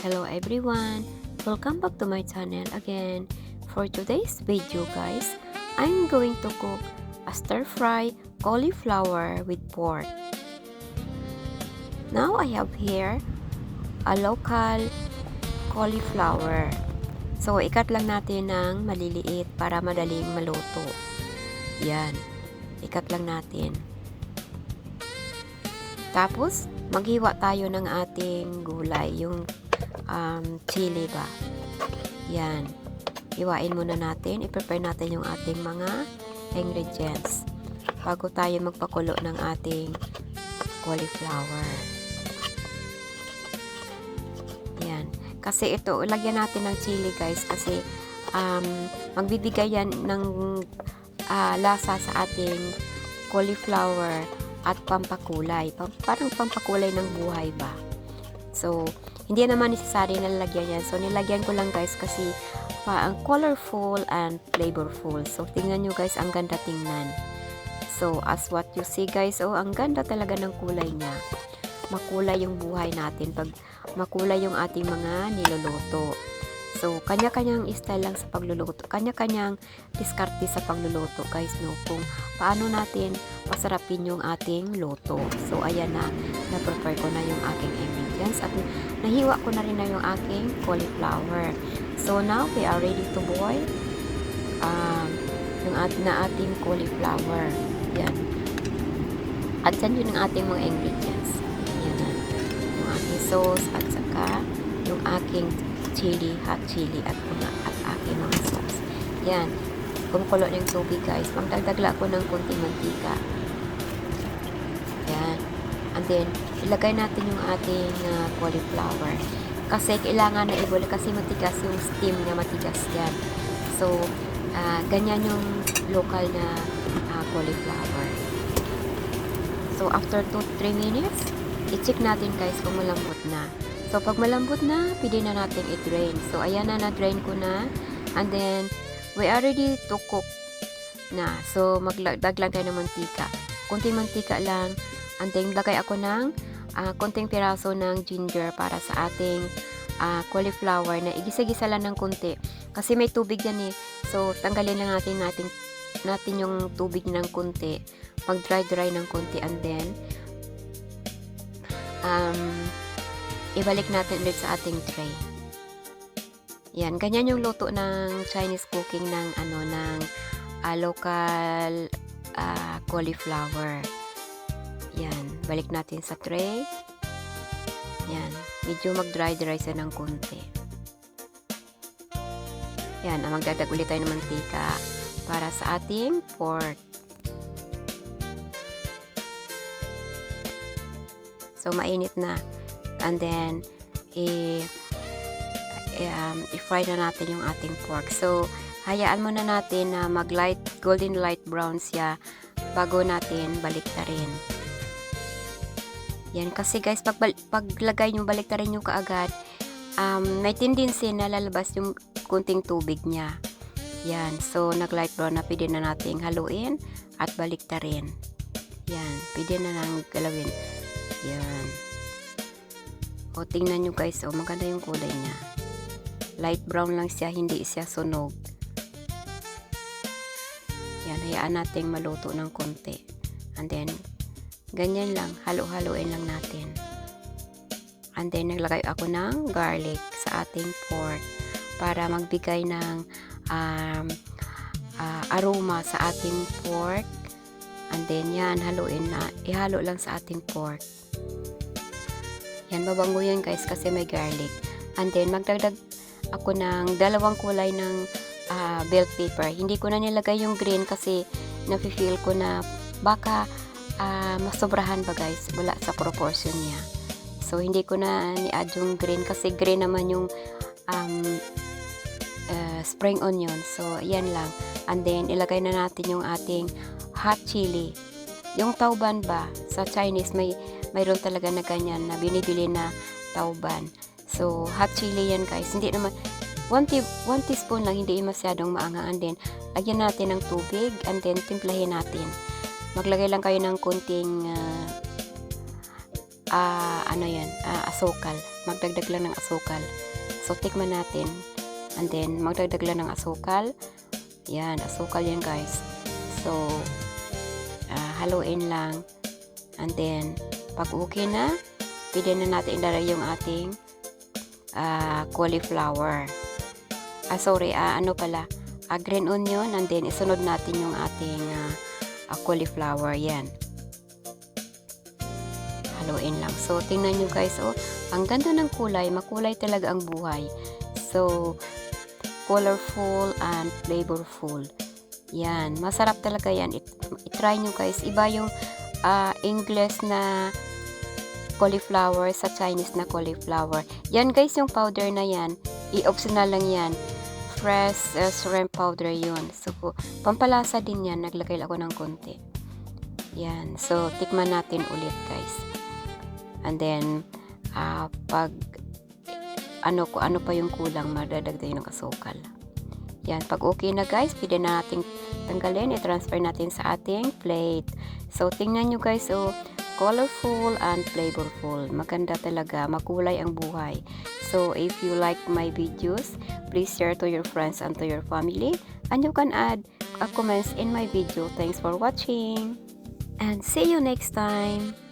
Hello everyone, welcome back to my channel again. For today's video guys, I'm going to cook a stir-fry cauliflower with pork. Now I have here a local cauliflower. So ikat lang natin ng maliliit para madaling maluto. Yan, ikat lang natin. Tapos maghiwa tayo ng ating gulay, yung chili ba. Yan. Iwain muna natin. I-prepare natin yung ating mga ingredients bago tayo magpakulo ng ating cauliflower. Yan. Kasi ito, lagyan natin ng chili guys kasi magbibigay yan ng lasa sa ating cauliflower at pampakulay. Parang pampakulay ng buhay ba. So, hindi naman necessary na lalagyan yan. So, nilagyan ko lang guys kasi colorful and flavorful. So, tingnan nyo guys, ang ganda tingnan. So, as what you see guys, oh, ang ganda talaga ng kulay niya. Makulay yung buhay natin pag makulay yung ating mga niluluto. So, kanya-kanyang style lang sa pagluluto. Kanya-kanyang diskarte sa pagluluto guys, no? Kung paano natin pasarapin yung ating luto. So, ayan na. Na-prepare ko na yung aking ingredients at nahiwa ko na rin na yung aking cauliflower. So, now we are ready to boil yung ating cauliflower. Yan. At yan yun ang ating mga ingredients. Yan na. Yung aking sauce at saka yung aking chili, hot chili at aking mga sauce. Yan. Kumukulo ng tubig guys. Magdagdagla ko ng konting mantika. Yan. And then, ilagay natin yung ating cauliflower. Kasi kailangan na ibuli kasi matigas yung steam niya, matigas yan. So, ganyan yung local na cauliflower. So, after 2-3 minutes, i-check natin guys kung malambot na. So, pag malambot na, pwede na natin i-drain. So, ayan na, na-drain ko na. And then, we are ready to cook na. So, magdaglag tayo ng mantika. Kunting mantika lang. And then, lagay ako ng konting piraso ng ginger para sa ating cauliflower na igisa-gisa lang ng konti. Kasi may tubig yan eh. So, tanggalin lang natin yung tubig ng konti. Mag-dry ng konti. And then, ibalik natin ulit sa ating tray. Yan, ganyan yung luto ng Chinese cooking ng local cauliflower. Yan, balik natin sa tray. Yan, medyo mag-dry siya ng konti. Yan, magdadag ulit tayo ng mantika para sa ating pork. So, mainit na. And then, i-fry na natin yung ating pork. So, hayaan muna natin na golden light brown siya bago natin baliktarin. Yan, kasi guys, paglagay nyo, baliktarin nyo kaagad, may tendency na lalabas yung kunting tubig niya. Yan, so, nag-light brown na, pwede na nating haluin at baliktarin. Yan, pwede na nang galawin. Yan. O, tingnan nyo guys, o, maganda yung kulay niya. Light brown lang siya, hindi siya sunog. Yan, hayaan natin maluto ng konti. And then, ganyan lang, halo-haloin lang natin. And then, naglagay ako ng garlic sa ating pork para magbigay ng aroma sa ating pork. And then, yan, haluin na. Ihalo lang sa ating pork. Yan, babango yan guys kasi may garlic. And then, magdagdag ako ng 2 kulay ng bell pepper. Hindi ko na nilagay yung green kasi nafe-feel ko na baka masobrahan ba guys. Wala sa proportion niya. So, hindi ko na ni-add yung green kasi green naman yung spring onion. So, yan lang. And then, ilagay na natin yung ating hot chili. Yung tauban ba, sa Chinese mayroon talaga na ganyan na binibili na tauban. So, hot chili yan guys. Hindi naman, 1 teaspoon lang, hindi masyadong maangang. And then, lagyan natin ng tubig and then timplahin natin. Maglagay lang kayo ng kunting asukal magdagdag lang ng asukal. So, tikman natin. And then, magdagdag lang ng asukal. Yan, asukal yan guys. So, haluin lang. And then, pag okay na, pwede na natin ilagay yung ating cauliflower. Green onion. And then, isunod natin yung ating cauliflower. Yan. Haluin lang. So, tingnan nyo guys, ang ganda ng kulay. Makulay talaga ang buhay. So, colorful and flavorful. Yan. Masarap talaga yan. I-try nyo guys. Iba yung English na cauliflower sa Chinese na cauliflower. Yan guys, yung powder na yan. I-optional lang yan. Fresh shrimp powder yun. So, pampalasa din yan. Naglagay ako ng konti. Yan. So, tikman natin ulit guys. And then, pag ano pa yung kulang, madadagdag ng asukal. Yan, pag okay na guys, pwede na natin tanggalin, i-transfer natin sa ating plate. So, tingnan nyo guys, colorful and flavorful. Maganda talaga, makulay ang buhay. So, if you like my videos, please share to your friends and to your family. And you can add comments in my video. Thanks for watching. And see you next time.